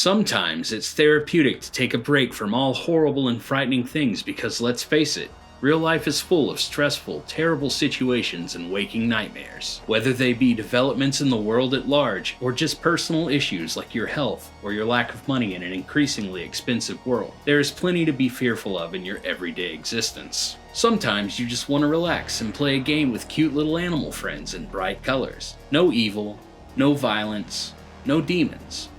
Sometimes it's therapeutic to take a break from all horrible and frightening things because, let's face it, real life is full of stressful, terrible situations and waking nightmares. Whether they be developments in the world at large, or just personal issues like your health or your lack of money in an increasingly expensive world, there is plenty to be fearful of in your everyday existence. Sometimes you just want to relax and play a game with cute little animal friends in bright colors. No evil, no violence, no demons.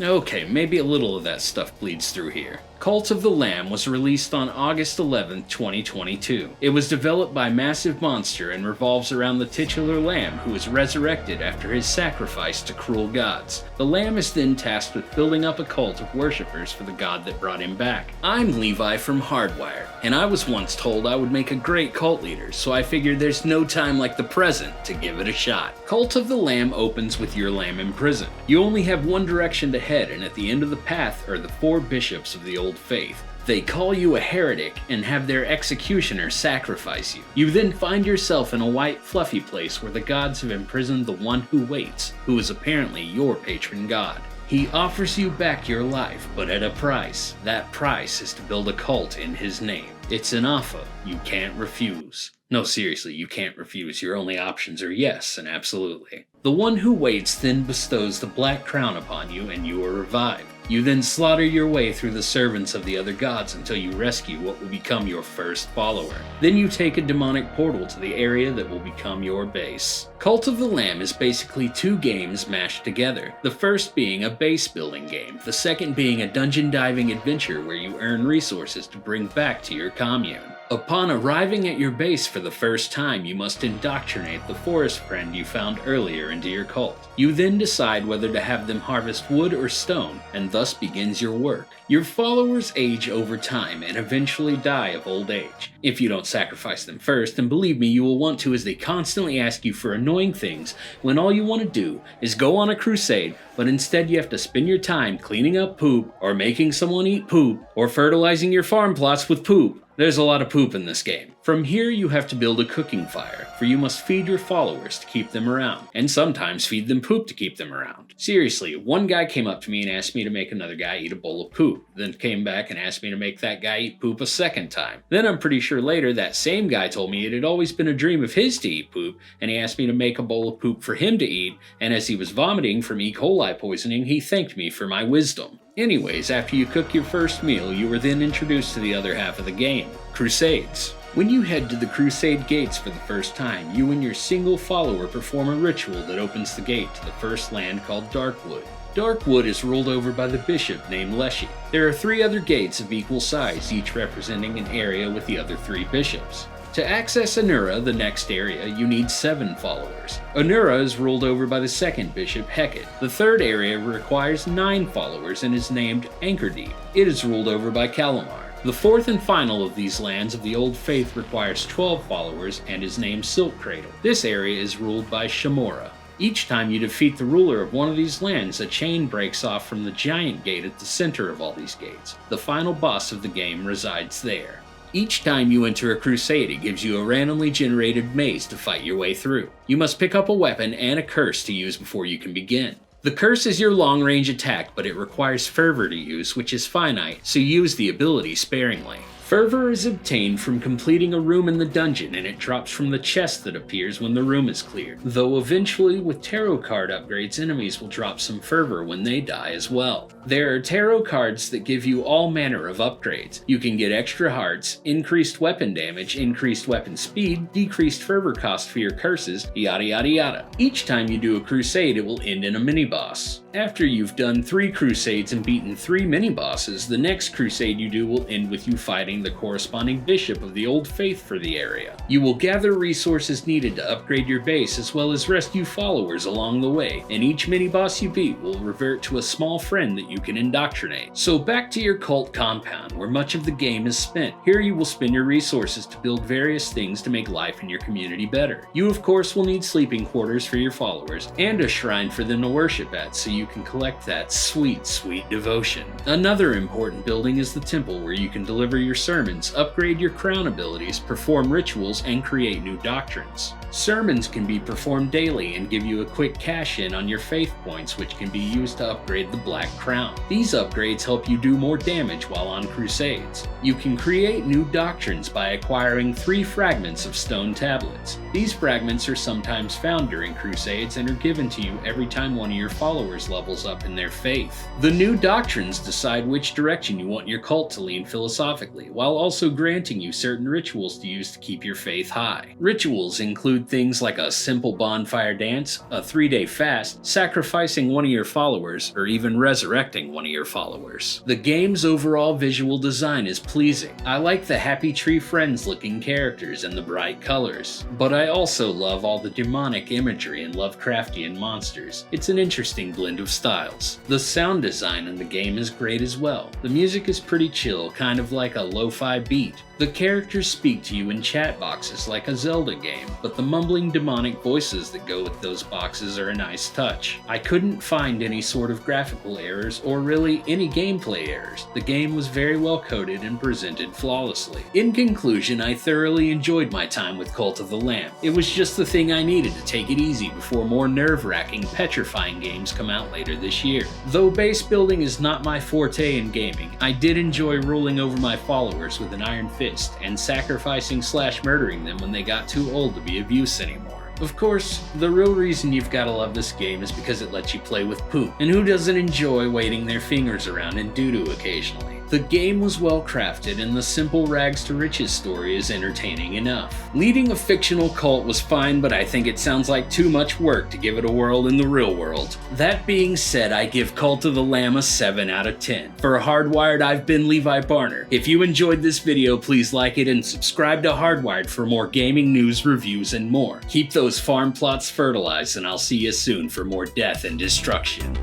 Okay, maybe a little of that stuff bleeds through here. Cult of the Lamb was released on August 11, 2022. It was developed by Massive Monster and revolves around the titular lamb who is resurrected after his sacrifice to cruel gods. The lamb is then tasked with building up a cult of worshippers for the god that brought him back. I'm Levi from Hardwired, and I was once told I would make a great cult leader, so I figured there's no time like the present to give it a shot. Cult of the Lamb opens with your lamb in prison. You only have one direction to head, and at the end of the path are the 4 bishops of the old faith. They call you a heretic and have their executioner sacrifice you. You then find yourself in a white fluffy place where the gods have imprisoned the one who waits, who is apparently your patron god. He offers you back your life, but at a price. That price is to build a cult in his name. It's an offer you can't refuse. No, seriously, you can't refuse. Your only options are yes and absolutely. The one who waits then bestows the black crown upon you and you are revived. You then slaughter your way through the servants of the other gods until you rescue what will become your first follower. Then you take a demonic portal to the area that will become your base. Cult of the Lamb is basically 2 games mashed together. The first being a base building game, the second being a dungeon diving adventure where you earn resources to bring back to your commune. Upon arriving at your base for the first time, you must indoctrinate the forest friend you found earlier into your cult. You then decide whether to have them harvest wood or stone, and thus begins your work. Your followers age over time and eventually die of old age. If you don't sacrifice them first, and believe me, you will want to, as they constantly ask you for annoying things when all you want to do is go on a crusade, but instead you have to spend your time cleaning up poop, or making someone eat poop, or fertilizing your farm plots with poop. There's a lot of poop in this game. From here you have to build a cooking fire, for you must feed your followers to keep them around, and sometimes feed them poop to keep them around. Seriously, one guy came up to me and asked me to make another guy eat a bowl of poop, then came back and asked me to make that guy eat poop a second time. Then I'm pretty sure later that same guy told me it had always been a dream of his to eat poop, and he asked me to make a bowl of poop for him to eat, and as he was vomiting from E. coli poisoning, he thanked me for my wisdom. Anyways, after you cook your first meal, you are then introduced to the other half of the game, Crusades. When you head to the Crusade gates for the first time, you and your single follower perform a ritual that opens the gate to the first land called Darkwood. Darkwood is ruled over by the bishop named Leshy. There are 3 other gates of equal size, each representing an area with the other 3 bishops. To access Anura, the next area, you need 7 followers. Anura is ruled over by the second bishop, Hecate. The third area requires 9 followers and is named Anchordeep. It is ruled over by Calamar. The fourth and final of these lands of the Old Faith requires 12 followers and is named Silk Cradle. This area is ruled by Shamora. Each time you defeat the ruler of one of these lands, a chain breaks off from the giant gate at the center of all these gates. The final boss of the game resides there. Each time you enter a crusade, it gives you a randomly generated maze to fight your way through. You must pick up a weapon and a curse to use before you can begin. The curse is your long-range attack, but it requires fervor to use, which is finite, so use the ability sparingly. Fervor is obtained from completing a room in the dungeon, and it drops from the chest that appears when the room is cleared. Though eventually, with tarot card upgrades, enemies will drop some fervor when they die as well. There are tarot cards that give you all manner of upgrades. You can get extra hearts, increased weapon damage, increased weapon speed, decreased fervor cost for your curses, yada yada yada. Each time you do a crusade, it will end in a mini-boss. After you've done 3 crusades and beaten 3 mini-bosses, the next crusade you do will end with you fighting the corresponding bishop of the Old Faith for the area. You will gather resources needed to upgrade your base as well as rescue followers along the way, and each mini-boss you beat will revert to a small friend that you can indoctrinate. So back to your cult compound, where much of the game is spent. Here you will spend your resources to build various things to make life in your community better. You of course will need sleeping quarters for your followers, and a shrine for them to worship at so you can collect that sweet, sweet devotion. Another important building is the temple, where you can deliver your sermons, upgrade your crown abilities, perform rituals, and create new doctrines. Sermons can be performed daily and give you a quick cash-in on your faith points, which can be used to upgrade the Black Crown. These upgrades help you do more damage while on crusades. You can create new doctrines by acquiring 3 fragments of stone tablets. These fragments are sometimes found during crusades and are given to you every time one of your followers levels up in their faith. The new doctrines decide which direction you want your cult to lean philosophically, while also granting you certain rituals to use to keep your faith high. Rituals include things like a simple bonfire dance, a 3-day fast, sacrificing one of your followers, or even resurrecting one of your followers. The game's overall visual design is pleasing. I like the Happy Tree Friends looking characters and the bright colors, but I also love all the demonic imagery and Lovecraftian monsters. It's an interesting blend of styles. The sound design in the game is great as well. The music is pretty chill, kind of like a lo-fi beat. The characters speak to you in chat boxes like a Zelda game, but the mumbling demonic voices that go with those boxes are a nice touch. I couldn't find any sort of graphical errors or really any gameplay errors. The game was very well coded and presented flawlessly. In conclusion, I thoroughly enjoyed my time with Cult of the Lamb. It was just the thing I needed to take it easy before more nerve-wracking, petrifying games come out later this year. Though base building is not my forte in gaming, I did enjoy ruling over my followers with an iron fist and sacrificing/murdering them when they got too old to be of use anymore. Of course, the real reason you've gotta love this game is because it lets you play with poop, and who doesn't enjoy waving their fingers around in doo-doo occasionally? The game was well crafted, and the simple rags to riches story is entertaining enough. Leading a fictional cult was fine, but I think it sounds like too much work to give it a whirl in the real world. That being said, I give Cult of the Lamb a 7 out of 10. For Hardwired, I've been Levi Barner. If you enjoyed this video, please like it and subscribe to Hardwired for more gaming news, reviews, and more. Keep those farm plots fertilized, and I'll see you soon for more death and destruction.